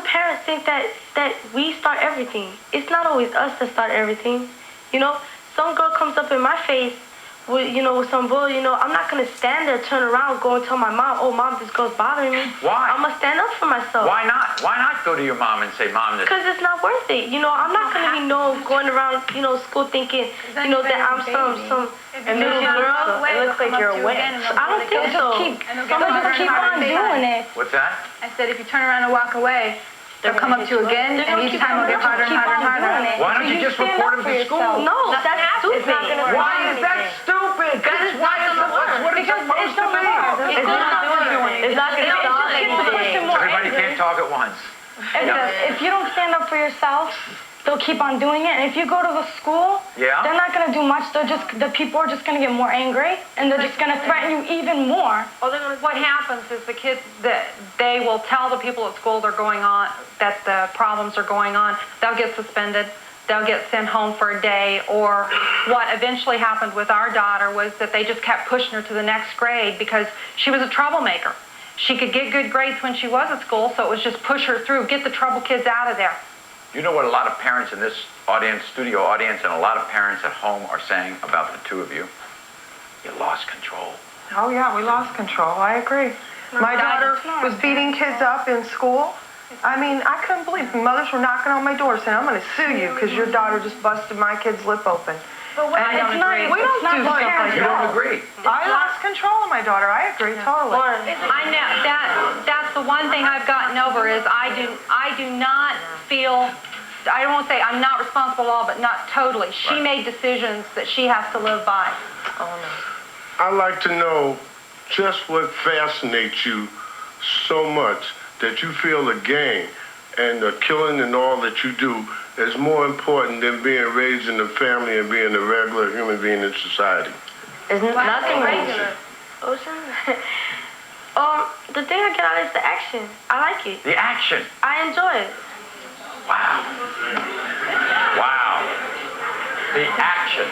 parents think that we start everything. It's not always us that start everything. You know, some girl comes up in my face with, with some bull, I'm not going to stand there, turn around, go and tell my mom, oh, Mom, this girl's bothering me. Why? I'm going to stand up for myself. Why not? Why not go to your mom and say, Mom, this... Because it's not worth it. I'm not going to be going around, school thinking, that I'm some little girl. It looks like you're away. I don't think so. Just keep on doing it. What's that? I said if you turn around and walk away, they'll come up to you again, and each time it'll get harder and harder and harder. Why don't you just report them to school? No, that's stupid. Why is that stupid? That's what it's supposed to be. It's not going to stop anything. Everybody can't talk at once. If you don't stand up for yourself, they'll keep on doing it. And if you go to the school, they're not going to do much. The people are just going to get more angry, and they're just going to threaten you even more. What happens is the kids, they will tell the people at school they're going on, that the problems are going on. They'll get suspended. They'll get sent home for a day. Or what eventually happened with our daughter was that they just kept pushing her to the next grade because she was a troublemaker. She could get good grades when she was at school, so it was just push her through, get the trouble kids out of there. You know what a lot of parents in this audience, studio audience, and a lot of parents at home are saying about the two of you? You lost control. Oh, yeah, we lost control. I agree. My daughter was beating kids up in school. I mean, I couldn't believe it. Mothers were knocking on my door saying, I'm going to sue you because your daughter just busted my kid's lip open. But I don't agree. We don't do stuff like that. You don't agree? I lost control of my daughter. I agree, totally. I know that's the one thing I've gotten over is I do not feel, I won't say I'm not responsible at all, but not totally. She made decisions that she has to live by. Oh, no. I'd like to know just what fascinates you so much that you feel the gang and the killing and all that you do is more important than being raised in the family and being a regular human being in society. Isn't nothing regular. Ocean? The thing I get out is the action. I like it. The action. I enjoy it. Wow. Wow. The action.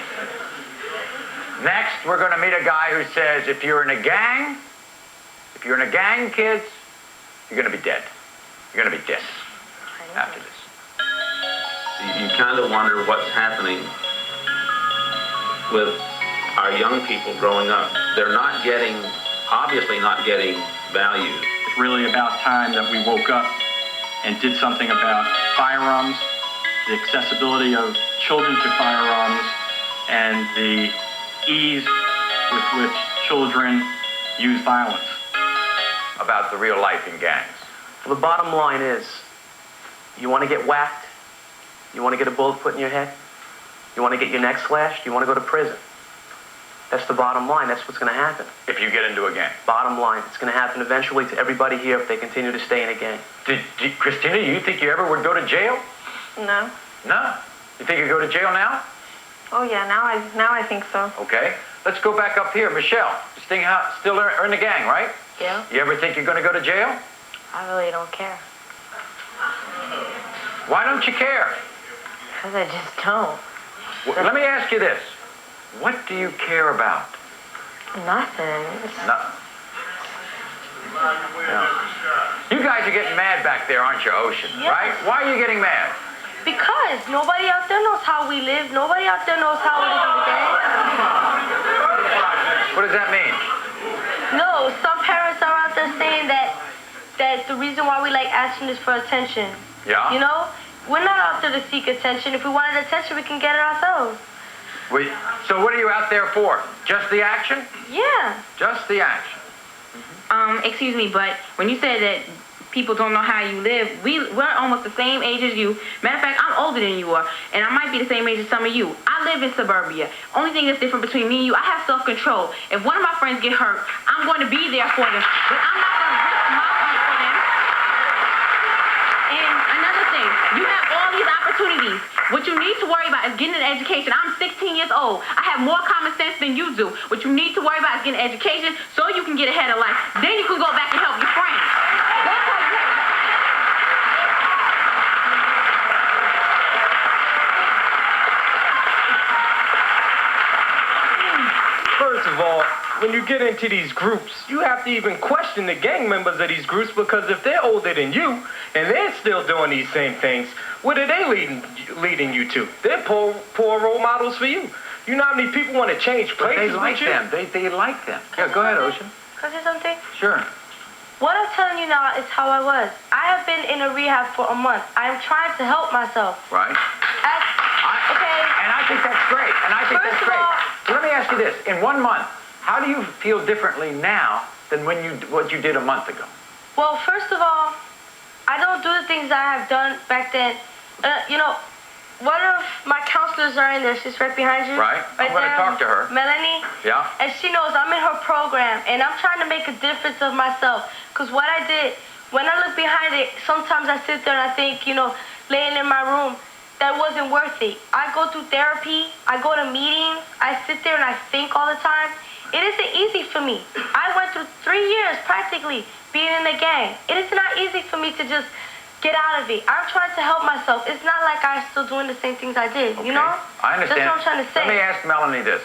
Next, we're going to meet a guy who says, if you're in a gang, kids, you're going to be dead. You're going to be this after this. You kind of wonder what's happening with our young people growing up. They're obviously not getting valued. It's really about time that we woke up and did something about firearms, the accessibility of children to firearms, and the ease with which children use violence. About the real life in gangs. Well, the bottom line is, you want to get whacked? You want to get a bullet put in your head? You want to get your neck slashed? You want to go to prison? That's the bottom line. That's what's going to happen. If you get into a gang. Bottom line. It's going to happen eventually to everybody here if they continue to stay in a gang. Christina, you think you ever would go to jail? No. No? You think you'd go to jail now? Oh, yeah, now I think so. Okay. Let's go back up here. Michelle, you still are in the gang, right? Yeah. You ever think you're going to go to jail? I really don't care. Why don't you care? Because I just don't. Well, let me ask you this. What do you care about? Nothing. No. You guys are getting mad back there, aren't you, Ocean? Yes. Right? Why are you getting mad? Because nobody out there knows how we live. Nobody out there knows how we live in the gang. What does that mean? No, some parents are out there saying that the reason why we like action is for attention. Yeah? We're not out there to seek attention. If we wanted attention, we can get it ourselves. So what are you out there for? Just the action? Yeah. Just the action. Excuse me, but when you said that people don't know how you live, we're almost the same age as you. Matter of fact, I'm older than you are, and I might be the same age as some of you. I live in suburbia. Only thing that's different between me and you, I have self-control. If one of my friends get hurt, I'm going to be there for them, but I'm not going to risk my life for them. And another thing, you have all these opportunities. What you need to worry about is getting an education. I'm 16 years old. I have more common sense than you do. What you need to worry about is getting an education so you can get ahead of life. Then you can go back and help your friends. That's how you help. First of all, when you get into these groups, you have to even question the gang members of these groups, because if they're older than you and they're still doing these same things, what are they leading you to? They're poor role models for you. You know how many people want to change places But they like with you? them. They like them. Yeah, go ahead, Ocean. Can I say something? Sure. What I'm telling you now is how I was. I have been in a rehab for a month. I am trying to help myself. Right. Okay. And I think that's great. First of all, So let me ask you this. In 1 month, how do you feel differently now than what you did a month ago? Well, first of all, I don't do the things I have done back then. One of my counselors are in there. She's right behind you. Right. I'm going to talk to her. Melanie. Yeah. And she knows I'm in her program, and I'm trying to make a difference of myself. Because what I did, when I look behind it, sometimes I sit there and I think, laying in my room, that wasn't worth it. I go through therapy. I go to meetings. I sit there and I think all the time. It isn't easy for me. I went through 3 years, practically, being in the gang. It is not easy for me to just get out of it. I'm trying to help myself. It's not like I'm still doing the same things I did, Okay. you know? I understand. That's what I'm trying to say. Let me ask Melanie this.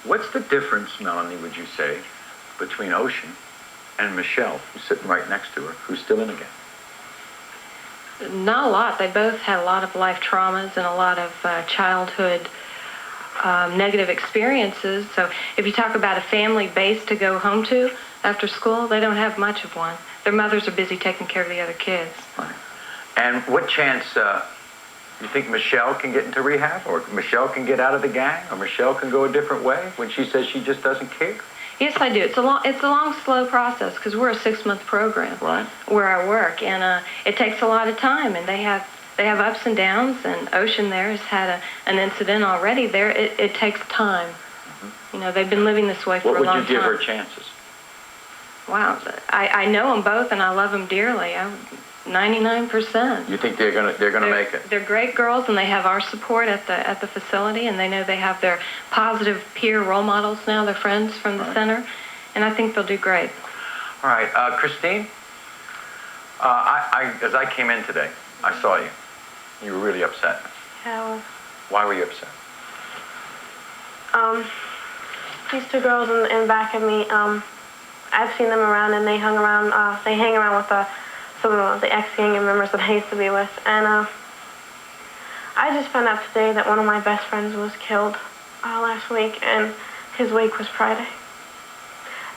What's the difference, Melanie, would you say, between Ocean and Michelle, who's sitting right next to her, who's still in the gang? Not a lot. They both had a lot of life traumas and a lot of childhood negative experiences. So if you talk about a family base to go home to after school, they don't have much of one. Their mothers are busy taking care of the other kids. Right. And what chance you think Michelle can get into rehab, or Michelle can get out of the gang, or Michelle can go a different way when she says she just doesn't care? Yes, I do. It's a long, slow process, because we're a 6-month program where I work, and it takes a lot of time. And they have ups and downs. And Ocean there has had an incident already. There, it takes time. Mm-hmm. They've been living this way for a long time. What would you give her chances? Wow, I know them both, and I love them dearly. 99%. You think they're gonna make it? They're great girls, and they have our support at the facility, and they know they have their positive peer role models now, their friends from the center, and I think they'll do great. All right, Christine. As I came in today, I saw you. You were really upset. Yeah, I was. Why were you upset? These 2 girls in back of me. I've seen them around, and they hang around with some of the ex-gang members that I used to be with. And I just found out today that one of my best friends was killed last week, and his wake was Friday.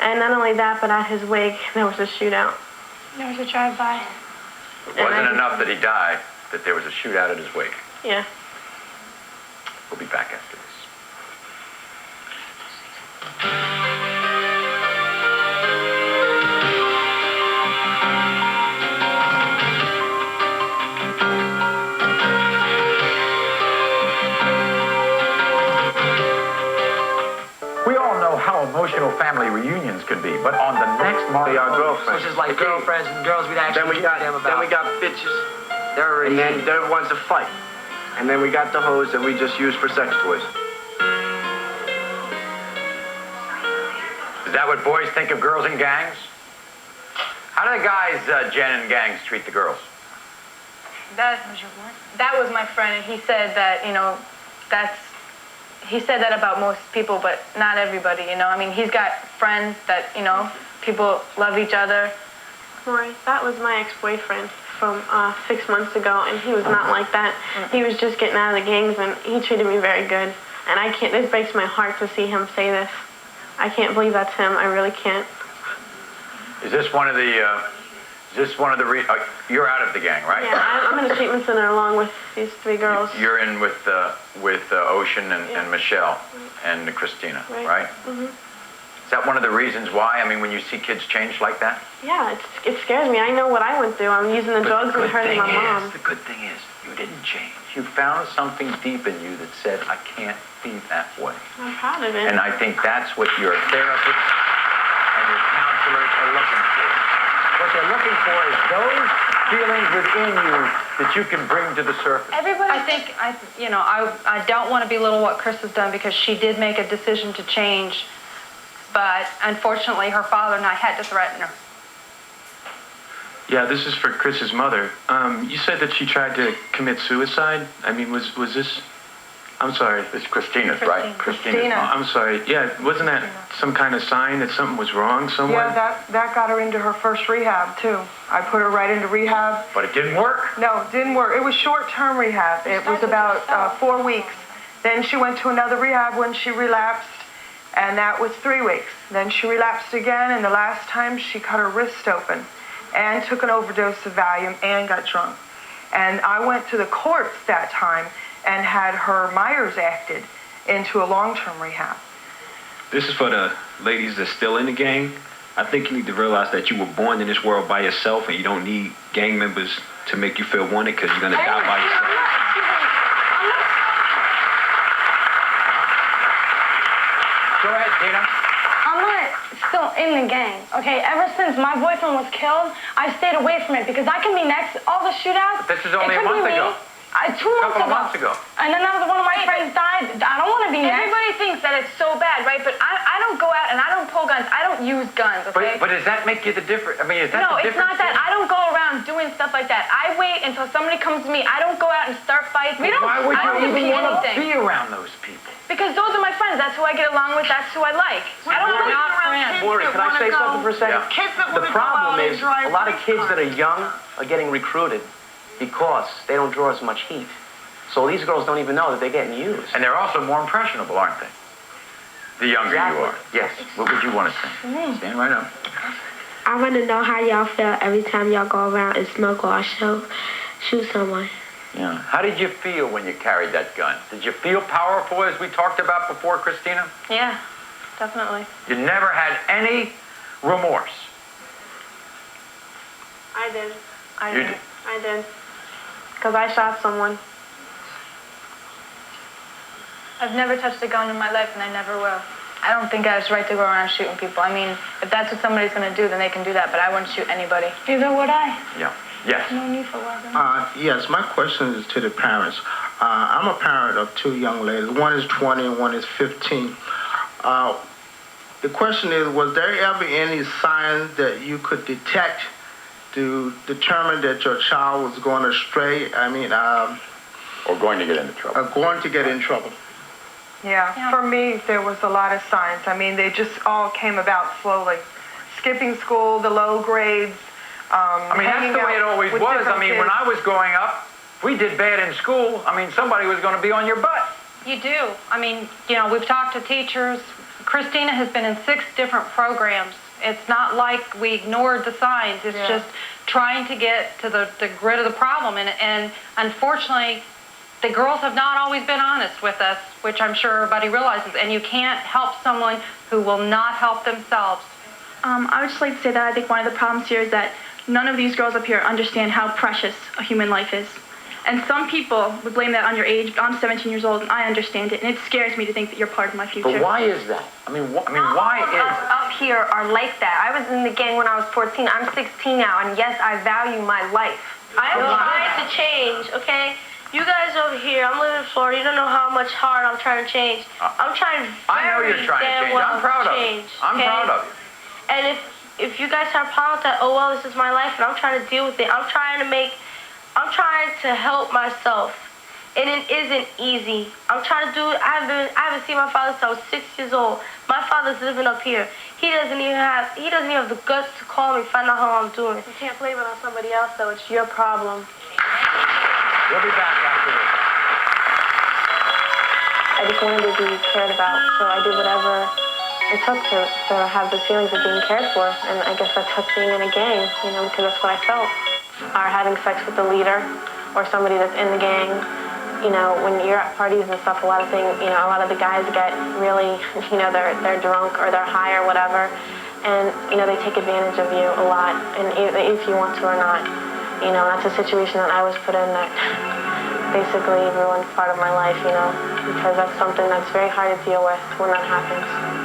And not only that, but at his wake, there was a shootout. There was a drive-by. It wasn't enough that he died, that there was a shootout at his wake. Yeah. We'll be back after this. Emotional family reunions can be, but on the next morning, our girlfriends, which is like girlfriends and girls we'd actually them about. Then we got bitches. They're already. And then there ones to fight, and then we got the hoes that we just use for sex toys. Is that what boys think of girls in gangs? How do the guys, Jen, in gangs treat the girls? That was my friend, and he said that he said that about most people, but not everybody, I mean, he's got friends that, people love each other. Right, that was my ex-boyfriend from 6 months ago, and he was not like that. He was just getting out of the gangs, and he treated me very good. And this breaks my heart to see him say this. I can't believe that's him. I really can't. Is this one of the you're out of the gang, right? Yeah, I'm in a treatment center along with these 3 girls. You're in with Ocean and Michelle and Christina, right? Mm-hmm. Is that one of the reasons why? I mean, when you see kids change like that? Yeah, it scares me. I know what I went through. I'm using the drugs and hurting my mom. The good thing is, you didn't change. You found something deep in you that said, I can't be that way. I'm proud of it. And I think that's what your therapist and your counselors are looking for. What they're looking for is those feelings within you that you can bring to the surface. I don't want to belittle what Chris has done, because she did make a decision to change, but unfortunately her father and I had to threaten her. Yeah, this is for Chris's mother. You said that she tried to commit suicide. I mean, was this... I'm sorry. It's Christina's, right? Christina. I'm sorry. Yeah, wasn't that some kind of sign that something was wrong somewhere? Yeah, that got her into her first rehab, too. I put her right into rehab. But it didn't work? No, it didn't work. It was short-term rehab. It was about 4 weeks. Then she went to another rehab when she relapsed, and that was 3 weeks. Then she relapsed again, and the last time she cut her wrist open and took an overdose of Valium and got drunk. And I went to the courts that time and had her Myers acted into a long-term rehab. This is for the ladies that's still in the gang. I think you need to realize that you were born in this world by yourself and you don't need gang members to make you feel wanted because you're going to die by yourself. Go ahead, Tina. I'm not still in the gang, okay? Ever since my boyfriend was killed, I stayed away from it because I can be next. All the shootouts. But this is only a month ago. 2 months Couple of months ago. And another one of my friends died. I don't want to be next. Everybody thinks that it's so bad, right? But I don't go out and I don't pull guns. I don't use guns, okay? But does that make you the difference? I mean, is that no, the difference? No, it's not that. I don't go around doing stuff like that. I wait until somebody comes to me. I don't go out and start fights. Why would you even want to anything. be around those people? Because those are my friends. That's who I get along with. That's who I like. I don't Lori, want friends. Lori, can I say something for a second? Yeah. Kids that The wanna go problem out is and drive a lot of race kids that cars. are young are getting recruited because they don't draw as much heat. So these girls don't even know that they're getting used. And they're also more impressionable, aren't they? The younger Exactly. you are. Yes. What would you want to say? Stand right up. I want to know how y'all feel every time y'all go around and smoke or shoot someone. Yeah. How did you feel when you carried that gun? Did you feel powerful, as we talked about before, Christina? Yeah, definitely. You never had any remorse. I did. You did. I did. Because I shot someone. I've never touched a gun in my life, and I never will. I don't think I have the right to go around shooting people. I mean, if that's what somebody's going to do, then they can do that, but I wouldn't shoot anybody. Neither would I. Yeah. Yes. No need for weapons. Yes, my question is to the parents. I'm a parent of 2 young ladies. One is 20 and one is 15. The question is, was there ever any signs that you could detect to determine that your child was going astray? I mean, or going to get into trouble. Going to get in trouble. Yeah, for me, there was a lot of signs. I mean, they just all came about slowly. Skipping school, the low grades. I mean, that's the way it always was. I mean, when I was growing up, we did bad in school. I mean, somebody was going to be on your butt. You do. I mean, you know, we've talked to teachers. Christina has been in 6 different programs. It's not like we ignored the signs. It's just trying to get to the grit of the problem. And unfortunately, the girls have not always been honest with us, which I'm sure everybody realizes. And you can't help someone who will not help themselves. I would just like to say that I think one of the problems here is that none of these girls up here understand how precious a human life is. And some people would blame that on your age, but I'm 17 years old and I understand it, and it scares me to think that you're part of my future. But why is that? I mean, why All of us up here are like that. I was in the gang when I was 14. I'm 16 now, and yes, I value my life. I'm trying to change, okay? You guys over here, I'm living in Florida. You don't know how much hard I'm trying to change. I'm trying I know you're trying to change. I'm proud of you. I'm proud of you. And if you guys have a problem with that, oh well, this is my life, and I'm trying to deal with it. I'm trying to help myself, and it isn't easy. I'm trying to do it. I haven't seen my father since I was 6 years old. My father's living up here. He doesn't even have the guts to call me, find out how I'm doing. You can't blame it on somebody else, though. It's your problem. We'll be back after this. I just wanted to be cared about, so I did whatever it took to have the feelings of being cared for. And I guess that took being in a gang, you know, because that's what I felt. Or having sex with the leader or somebody that's in the gang. You know, when you're at parties and stuff, a lot of the guys get really, you know, they're drunk or they're high or whatever. And, you know, they take advantage of you a lot, and if you want to or not. You know, that's a situation that I was put in that basically ruined part of my life, you know, because that's something that's very hard to deal with when that happens.